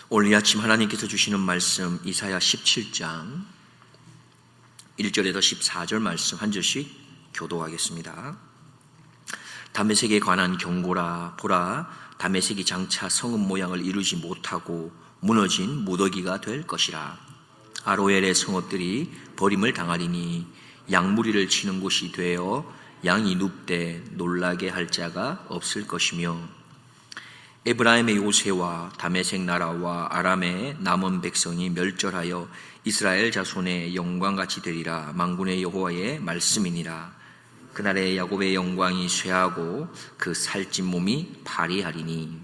오늘 이 아침 하나님께서 주시는 말씀 이사야 17장 1절에서 14절 말씀 한 절씩 교도하겠습니다. 다메섹에 관한 경고라. 보라, 다메섹이 장차 성읍 모양을 이루지 못하고 무너진 무더기가 될 것이라. 아로엘의 성읍들이 버림을 당하리니 양무리를 치는 곳이 되어 양이 눕되 놀라게 할 자가 없을 것이며, 에브라임의 요새와 다메섹 나라와 아람의 남은 백성이 멸절하여 이스라엘 자손의 영광같이 되리라. 만군의 여호와의 말씀이니라. 그날에 야곱의 영광이 쇠하고 그 살찐 몸이 파리하리니,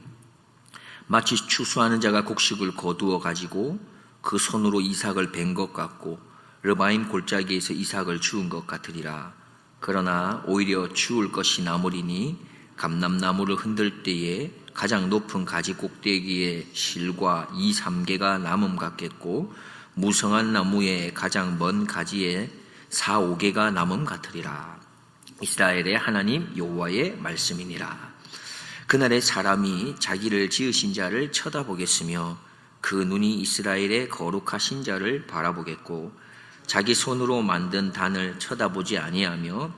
마치 추수하는 자가 곡식을 거두어 가지고 그 손으로 이삭을 벤 것 같고 르바임 골짜기에서 이삭을 주운 것 같으리라. 그러나 오히려 주울 것이 남으리니, 감람나무를 흔들 때에 가장 높은 가지 꼭대기에 실과 2-3개가 남음 같겠고, 무성한 나무의 가장 먼 가지에 4-5개가 남음 같으리라. 이스라엘의 하나님 여호와의 말씀이니라. 그날에 사람이 자기를 지으신 자를 쳐다보겠으며 그 눈이 이스라엘의 거룩하신 자를 바라보겠고, 자기 손으로 만든 단을 쳐다보지 아니하며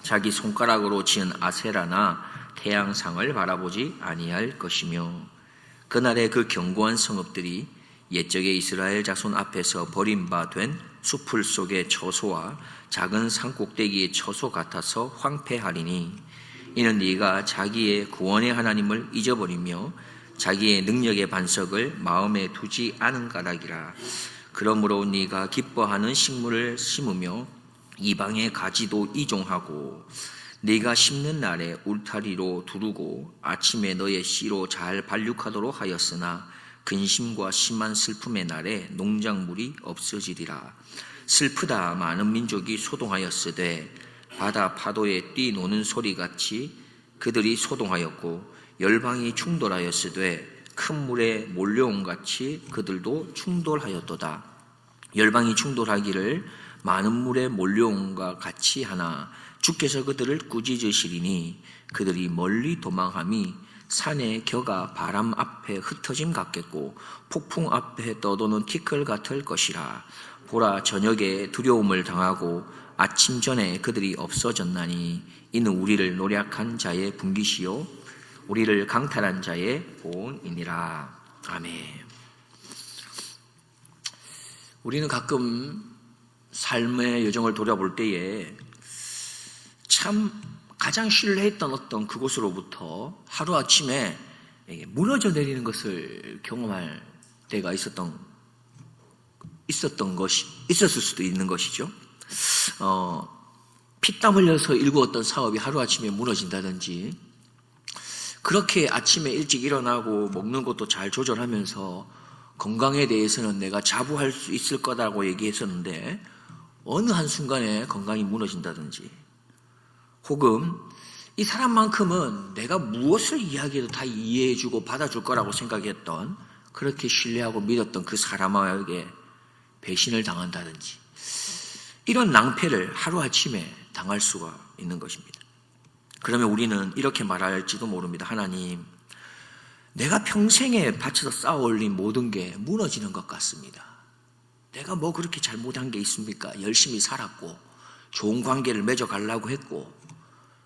자기 손가락으로 지은 아세라나 태양상을 바라보지 아니할 것이며, 그날에 그 견고한 성읍들이 옛적의 이스라엘 자손 앞에서 버림받은 수풀 속의 처소와 작은 산꼭대기의 처소 같아서 황폐하리니, 이는 네가 자기의 구원의 하나님을 잊어버리며 자기의 능력의 반석을 마음에 두지 않은 까닭이라. 그러므로 네가 기뻐하는 식물을 심으며 이방의 가지도 이종하고, 네가 심는 날에 울타리로 두르고 아침에 너의 씨로 잘 발육하도록 하였으나, 근심과 심한 슬픔의 날에 농작물이 없어지리라. 슬프다 많은 민족이 소동하였으되 바다 파도에 뛰노는 소리같이 그들이 소동하였고, 열방이 충돌하였으되 큰 물에 몰려온 같이 그들도 충돌하였도다. 열방이 충돌하기를 많은 물에 몰려온과 같이 하나 주께서 그들을 꾸짖으시리니, 그들이 멀리 도망함이 산의 겨가 바람 앞에 흩어짐 같겠고 폭풍 앞에 떠도는 티끌 같을 것이라. 보라, 저녁에 두려움을 당하고 아침 전에 그들이 없어졌나니, 이는 우리를 노략한 자의 분깃이요 우리를 강탈한 자의 보응이니라. 아멘. 우리는 가끔 삶의 여정을 돌아볼 때에 참 가장 신뢰했던 어떤 그곳으로부터 하루아침에 무너져 내리는 것을 경험할 때가 있었을 수도 있는 것이죠. 피땀 흘려서 일구었던 사업이 하루아침에 무너진다든지, 그렇게 아침에 일찍 일어나고 먹는 것도 잘 조절하면서 건강에 대해서는 내가 자부할 수 있을 거라고 얘기했었는데 어느 한순간에 건강이 무너진다든지, 혹은 이 사람만큼은 내가 무엇을 이야기해도 다 이해해주고 받아줄 거라고 생각했던, 그렇게 신뢰하고 믿었던 그 사람에게 배신을 당한다든지, 이런 낭패를 하루아침에 당할 수가 있는 것입니다. 그러면 우리는 이렇게 말할지도 모릅니다. 하나님, 내가 평생에 바쳐서 쌓아 올린 모든 게 무너지는 것 같습니다. 내가 뭐 그렇게 잘못한 게 있습니까? 열심히 살았고 좋은 관계를 맺어가려고 했고,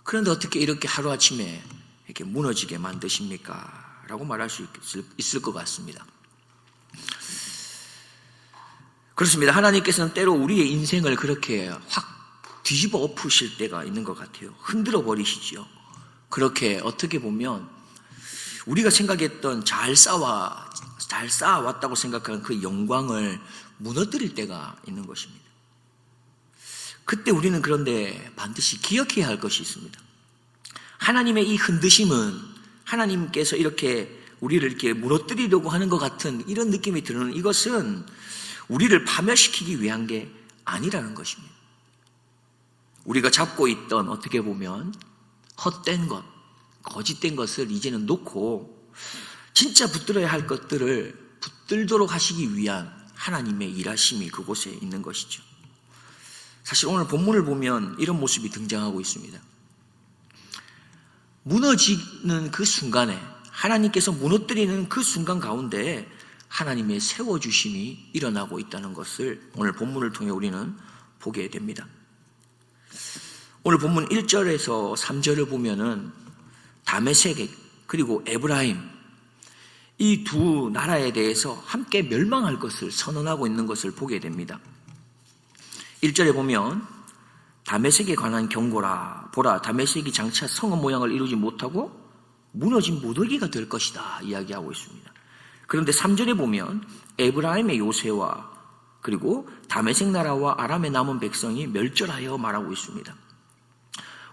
그런데 어떻게 이렇게 하루아침에 이렇게 무너지게 만드십니까? 라고 말할 수 있을 것 같습니다. 그렇습니다. 하나님께서는 때로 우리의 인생을 그렇게 확 뒤집어 엎으실 때가 있는 것 같아요. 흔들어 버리시죠. 그렇게 어떻게 보면 우리가 생각했던 잘 쌓아왔다고 생각하는 그 영광을 무너뜨릴 때가 있는 것입니다. 그때 우리는 그런데 반드시 기억해야 할 것이 있습니다. 하나님의 이 흔드심은, 하나님께서 이렇게 우리를 이렇게 무너뜨리려고 하는 것 같은 이런 느낌이 드는, 이것은 우리를 파멸시키기 위한 게 아니라는 것입니다. 우리가 잡고 있던, 어떻게 보면 헛된 것, 거짓된 것을 이제는 놓고 진짜 붙들어야 할 것들을 붙들도록 하시기 위한 하나님의 일하심이 그곳에 있는 것이죠. 사실 오늘 본문을 보면 이런 모습이 등장하고 있습니다. 무너지는 그 순간에, 하나님께서 무너뜨리는 그 순간 가운데 하나님의 세워주심이 일어나고 있다는 것을 오늘 본문을 통해 우리는 보게 됩니다. 오늘 본문 1절에서 3절을 보면은 다메섹 그리고 에브라임 이 두 나라에 대해서 함께 멸망할 것을 선언하고 있는 것을 보게 됩니다. 1절에 보면 다메섹에 관한 경고라. 보라, 다메섹이 장차 성읍 모양을 이루지 못하고 무너진 무더기가 될 것이다 이야기하고 있습니다. 그런데 3절에 보면 에브라임의 요새와 그리고 다메섹 나라와 아람의 남은 백성이 멸절하여 말하고 있습니다.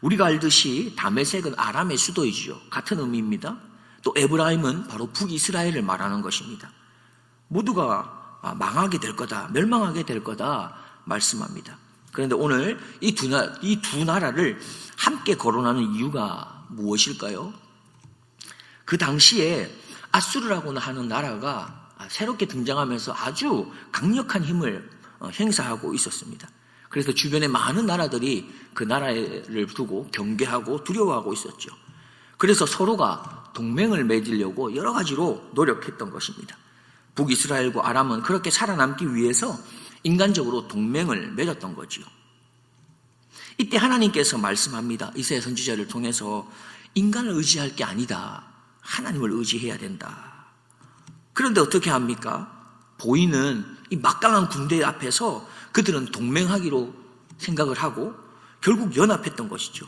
우리가 알듯이 다메섹은 아람의 수도이지요. 같은 의미입니다. 또 에브라임은 바로 북이스라엘을 말하는 것입니다. 모두가 망하게 될 거다, 멸망하게 될 거다 말씀합니다. 그런데 오늘 이 두 나라를 함께 거론하는 이유가 무엇일까요? 그 당시에 아수르라고 하는 나라가 새롭게 등장하면서 아주 강력한 힘을 행사하고 있었습니다. 그래서 주변의 많은 나라들이 그 나라를 두고 경계하고 두려워하고 있었죠. 그래서 서로가 동맹을 맺으려고 여러 가지로 노력했던 것입니다. 북이스라엘과 아람은 그렇게 살아남기 위해서 인간적으로 동맹을 맺었던 거지요. 이때 하나님께서 말씀합니다. 이사야 선지자를 통해서 인간을 의지할 게 아니다. 하나님을 의지해야 된다. 그런데 어떻게 합니까? 보이는 이 막강한 군대 앞에서 그들은 동맹하기로 생각을 하고 결국 연합했던 것이죠.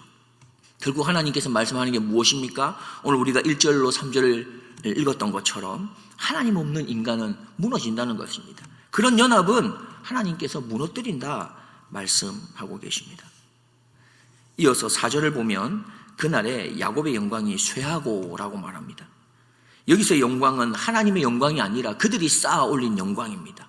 결국 하나님께서 말씀하는 게 무엇입니까? 오늘 우리가 1절로 3절을 읽었던 것처럼 하나님 없는 인간은 무너진다는 것입니다. 그런 연합은 하나님께서 무너뜨린다 말씀하고 계십니다. 이어서 4절을 보면 그날에 야곱의 영광이 쇠하고라고 말합니다. 여기서 영광은 하나님의 영광이 아니라 그들이 쌓아 올린 영광입니다.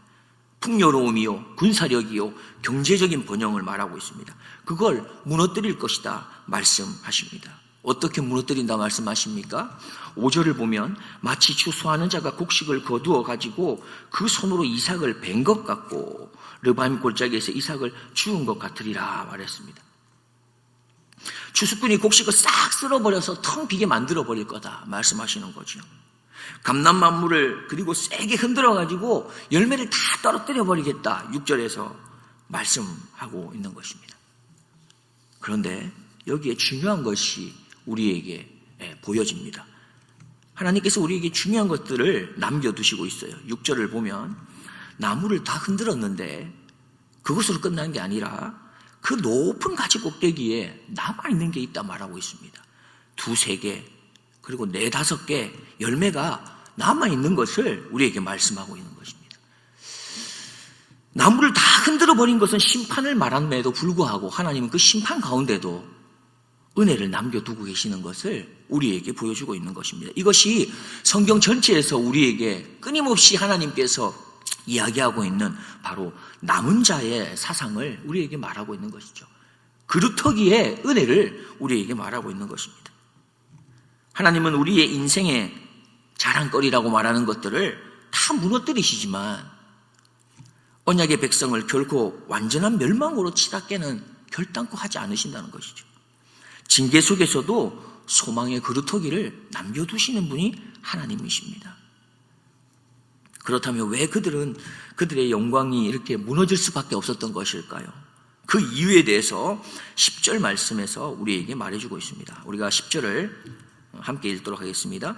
풍요로움이요, 군사력이요, 경제적인 번영을 말하고 있습니다. 그걸 무너뜨릴 것이다 말씀하십니다. 어떻게 무너뜨린다 말씀하십니까? 5절을 보면 마치 추수하는 자가 곡식을 거두어 가지고 그 손으로 이삭을 벤 것 같고 르바임 골짜기에서 이삭을 주운 것 같으리라 말했습니다. 추수꾼이 곡식을 싹 쓸어버려서 텅 비게 만들어버릴 거다 말씀하시는 거죠. 감람 만물을 그리고 세게 흔들어가지고 열매를 다 떨어뜨려버리겠다 6절에서 말씀하고 있는 것입니다. 그런데 여기에 중요한 것이 우리에게 보여집니다. 하나님께서 우리에게 중요한 것들을 남겨두시고 있어요. 6절을 보면 나무를 다 흔들었는데 그것으로 끝난 게 아니라 그 높은 가지 꼭대기에 남아있는 게 있다 말하고 있습니다. 2, 3개 그리고 4, 5개 열매가 남아있는 것을 우리에게 말씀하고 있는 것입니다. 나무를 다 흔들어 버린 것은 심판을 말함에도 불구하고 하나님은 그 심판 가운데도 은혜를 남겨두고 계시는 것을 우리에게 보여주고 있는 것입니다. 이것이 성경 전체에서 우리에게 끊임없이 하나님께서 이야기하고 있는 바로 남은 자의 사상을 우리에게 말하고 있는 것이죠. 그루터기의 은혜를 우리에게 말하고 있는 것입니다. 하나님은 우리의 인생의 자랑거리라고 말하는 것들을 다 무너뜨리시지만 언약의 백성을 결코 완전한 멸망으로 치닫게는 결단코 하지 않으신다는 것이죠. 징계 속에서도 소망의 그루터기를 남겨두시는 분이 하나님이십니다. 그렇다면 왜 그들의 영광이 이렇게 무너질 수밖에 없었던 것일까요? 그 이유에 대해서 10절 말씀에서 우리에게 말해주고 있습니다. 우리가 10절을 함께 읽도록 하겠습니다.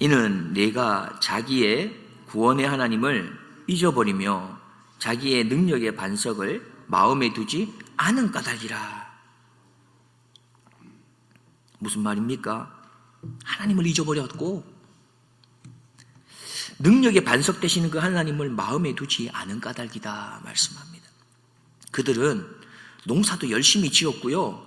이는 내가 자기의 구원의 하나님을 잊어버리며 자기의 능력의 반석을 마음에 두지 않은 까닭이라. 무슨 말입니까? 하나님을 잊어버렸고 능력의 반석 되시는 그 하나님을 마음에 두지 않은 까닭이다 말씀합니다. 그들은 농사도 열심히 지었고요.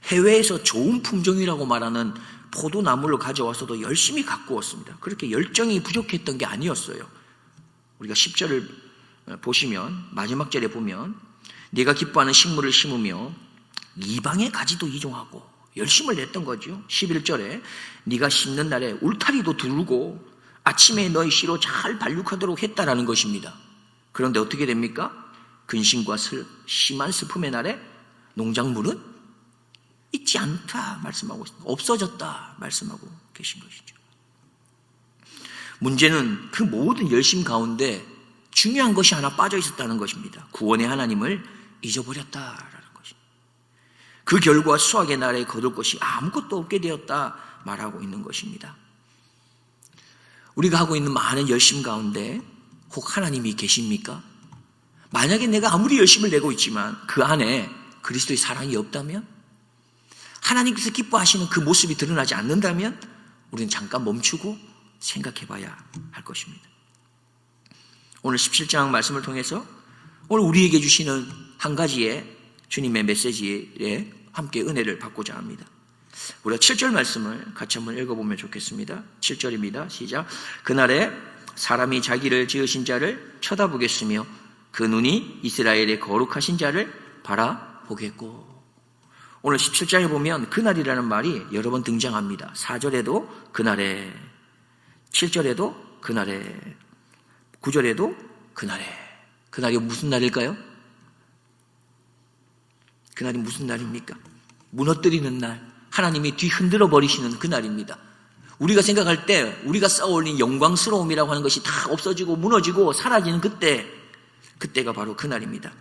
해외에서 좋은 품종이라고 말하는 포도나무를 가져와서도 열심히 가꾸었습니다. 그렇게 열정이 부족했던 게 아니었어요. 우리가 10절을 보시면 마지막 절에 보면 네가 기뻐하는 식물을 심으며 이방의 가지도 이종하고 열심을 냈던 거죠. 11절에 네가 심는 날에 울타리도 두르고 아침에 너희 씨로 잘 발육하도록 했다라는 것입니다. 그런데 어떻게 됩니까? 근심과 심한 슬픔의 날에 농작물은 있지 않다 말씀하고 있습니다. 없어졌다 말씀하고 계신 것이죠. 문제는 그 모든 열심 가운데 중요한 것이 하나 빠져 있었다는 것입니다. 구원의 하나님을 잊어버렸다라는 것입니다. 그 결과 수확의 날에 거둘 것이 아무것도 없게 되었다 말하고 있는 것입니다. 우리가 하고 있는 많은 열심 가운데 혹 하나님이 계십니까? 만약에 내가 아무리 열심을 내고 있지만 그 안에 그리스도의 사랑이 없다면, 하나님께서 기뻐하시는 그 모습이 드러나지 않는다면 우리는 잠깐 멈추고 생각해 봐야 할 것입니다. 오늘 17장 말씀을 통해서 오늘 우리에게 주시는 한 가지의 주님의 메시지에 함께 은혜를 받고자 합니다. 우리가 7절 말씀을 같이 한번 읽어보면 좋겠습니다. 7절입니다. 시작. 그날에 사람이 자기를 지으신 자를 쳐다보겠으며 그 눈이 이스라엘의 거룩하신 자를 바라보겠고. 오늘 17장에 보면 그날이라는 말이 여러 번 등장합니다. 4절에도 그날에, 7절에도 그날에, 9절에도 그날에. 그날이 무슨 날일까요? 그날이 무슨 날입니까? 무너뜨리는 날, 하나님이 뒤흔들어 버리시는 그날입니다. 우리가 생각할 때 우리가 쌓아올린 영광스러움이라고 하는 것이 다 없어지고 무너지고 사라지는 그때가 바로 그날입니다.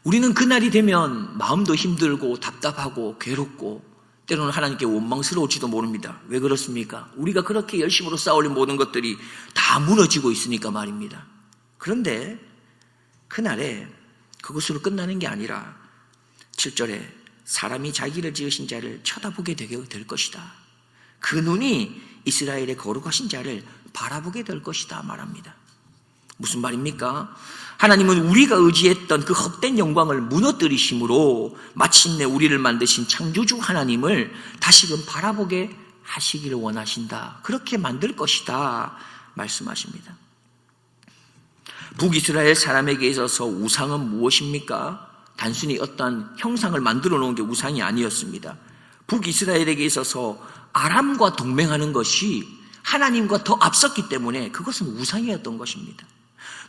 우리는 그날이 되면 마음도 힘들고 답답하고 괴롭고 때로는 하나님께 원망스러울지도 모릅니다. 왜 그렇습니까? 우리가 그렇게 열심으로 쌓아올린 모든 것들이 다 무너지고 있으니까 말입니다. 그런데 그날에 그것으로 끝나는 게 아니라 7절에 사람이 자기를 지으신 자를 쳐다보게 되게 될 것이다. 그 눈이 이스라엘의 거룩하신 자를 바라보게 될 것이다 말합니다. 무슨 말입니까? 하나님은 우리가 의지했던 그 헛된 영광을 무너뜨리심으로 마침내 우리를 만드신 창조주 하나님을 다시금 바라보게 하시기를 원하신다. 그렇게 만들 것이다 말씀하십니다. 북이스라엘 사람에게 있어서 우상은 무엇입니까? 단순히 어떤 형상을 만들어 놓은 게 우상이 아니었습니다. 북이스라엘에게 있어서 아람과 동맹하는 것이 하나님과 더 앞섰기 때문에 그것은 우상이었던 것입니다.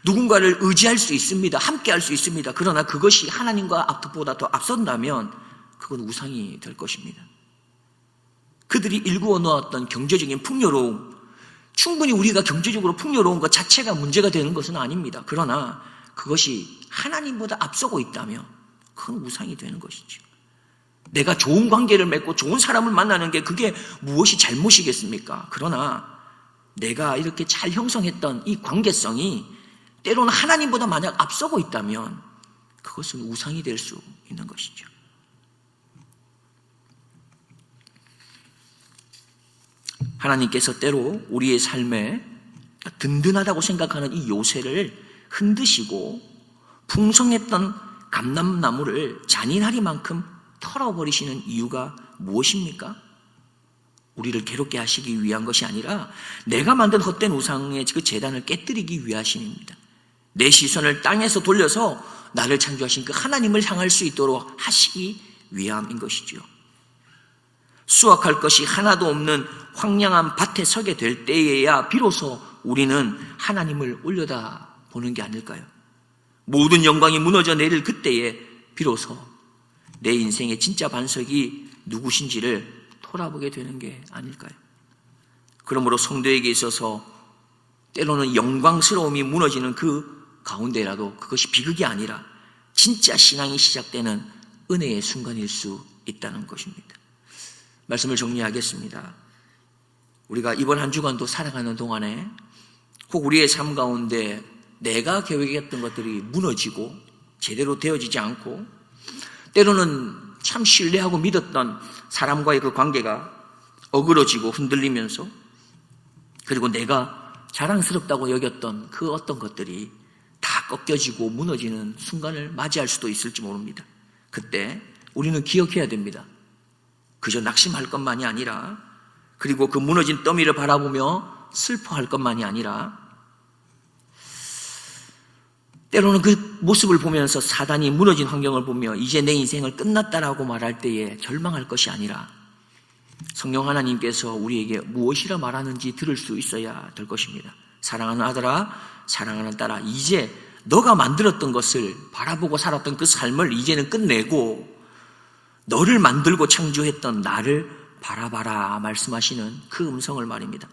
누군가를 의지할 수 있습니다. 함께 할 수 있습니다. 그러나 그것이 하나님과 앞보다 더 앞선다면 그건 우상이 될 것입니다. 그들이 일구어 놓았던 경제적인 풍요로움, 충분히 우리가 경제적으로 풍요로운 것 자체가 문제가 되는 것은 아닙니다. 그러나 그것이 하나님보다 앞서고 있다면 그건 우상이 되는 것이죠. 내가 좋은 관계를 맺고 좋은 사람을 만나는 게 그게 무엇이 잘못이겠습니까? 그러나 내가 이렇게 잘 형성했던 이 관계성이 때로는 하나님보다 만약 앞서고 있다면 그것은 우상이 될 수 있는 것이죠. 하나님께서 때로 우리의 삶에 든든하다고 생각하는 이 요새를 흔드시고 풍성했던 감람나무를 잔인하리만큼 털어버리시는 이유가 무엇입니까? 우리를 괴롭게 하시기 위한 것이 아니라 내가 만든 헛된 우상의 그 제단을 깨뜨리기 위하심입니다. 내 시선을 땅에서 돌려서 나를 창조하신 그 하나님을 향할 수 있도록 하시기 위함인 것이죠. 수확할 것이 하나도 없는 황량한 밭에 서게 될 때에야 비로소 우리는 하나님을 올려다보는 게 아닐까요? 모든 영광이 무너져 내릴 그때에 비로소 내 인생의 진짜 반석이 누구신지를 돌아보게 되는 게 아닐까요? 그러므로 성도에게 있어서 때로는 영광스러움이 무너지는 그 가운데라도 그것이 비극이 아니라 진짜 신앙이 시작되는 은혜의 순간일 수 있다는 것입니다. 말씀을 정리하겠습니다. 우리가 이번 한 주간도 살아가는 동안에 혹 우리의 삶 가운데 내가 계획했던 것들이 무너지고 제대로 되어지지 않고 때로는 참 신뢰하고 믿었던 사람과의 그 관계가 어그러지고 흔들리면서 그리고 내가 자랑스럽다고 여겼던 그 어떤 것들이 다 꺾여지고 무너지는 순간을 맞이할 수도 있을지 모릅니다. 그때 우리는 기억해야 됩니다. 그저 낙심할 것만이 아니라 그리고 그 무너진 더미를 바라보며 슬퍼할 것만이 아니라 때로는 그 모습을 보면서 사단이 무너진 환경을 보며 이제 내 인생을 끝났다라고 말할 때에 절망할 것이 아니라 성령 하나님께서 우리에게 무엇이라 말하는지 들을 수 있어야 될 것입니다. 사랑하는 아들아, 사랑하는 딸아, 이제 너가 만들었던 것을 바라보고 살았던 그 삶을 이제는 끝내고 너를 만들고 창조했던 나를 바라봐라 말씀하시는 그 음성을 말입니다.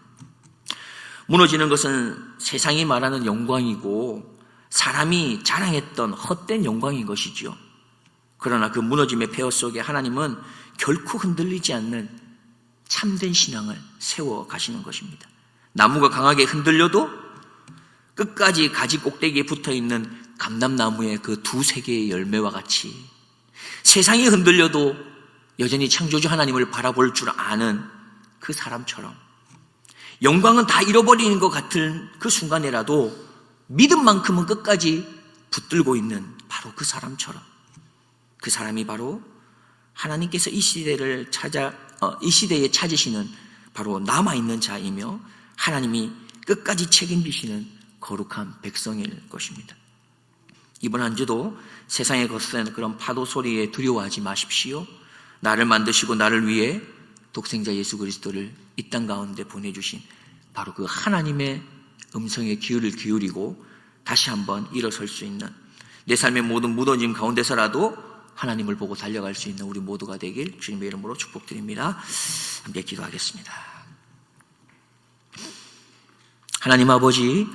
무너지는 것은 세상이 말하는 영광이고 사람이 자랑했던 헛된 영광인 것이죠. 그러나 그 무너짐의 폐허 속에 하나님은 결코 흔들리지 않는 참된 신앙을 세워 가시는 것입니다. 나무가 강하게 흔들려도 끝까지 가지 꼭대기에 붙어있는 감람나무의 그 두세 개의 열매와 같이 세상이 흔들려도 여전히 창조주 하나님을 바라볼 줄 아는 그 사람처럼 영광은 다 잃어버리는 것 같은 그 순간에라도 믿음만큼은 끝까지 붙들고 있는 바로 그 사람처럼, 그 사람이 바로 하나님께서 이 시대에 찾으시는 바로 남아있는 자이며 하나님이 끝까지 책임지시는 거룩한 백성일 것입니다. 이번 한 주도 세상에 거센 그런 파도 소리에 두려워하지 마십시오. 나를 만드시고 나를 위해 독생자 예수 그리스도를 이 땅 가운데 보내주신 바로 그 하나님의 음성에 귀를 기울이고 다시 한번 일어설 수 있는, 내 삶의 모든 무너짐 가운데서라도 하나님을 보고 달려갈 수 있는 우리 모두가 되길 주님의 이름으로 축복드립니다. 함께 기도하겠습니다. 하나님 아버지,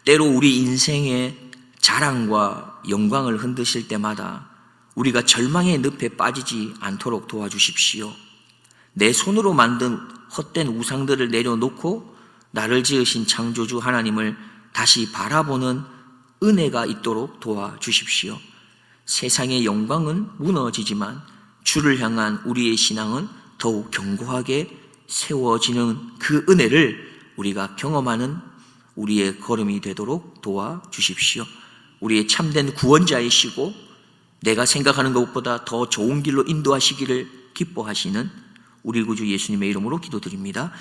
때로 우리 인생의 자랑과 영광을 흔드실 때마다 우리가 절망의 늪에 빠지지 않도록 도와주십시오. 내 손으로 만든 헛된 우상들을 내려놓고 나를 지으신 창조주 하나님을 다시 바라보는 은혜가 있도록 도와주십시오. 세상의 영광은 무너지지만 주를 향한 우리의 신앙은 더욱 견고하게 세워지는 그 은혜를 우리가 경험하는 우리의 걸음이 되도록 도와주십시오. 우리의 참된 구원자이시고 내가 생각하는 것보다 더 좋은 길로 인도하시기를 기뻐하시는 우리 구주 예수님의 이름으로 기도드립니다.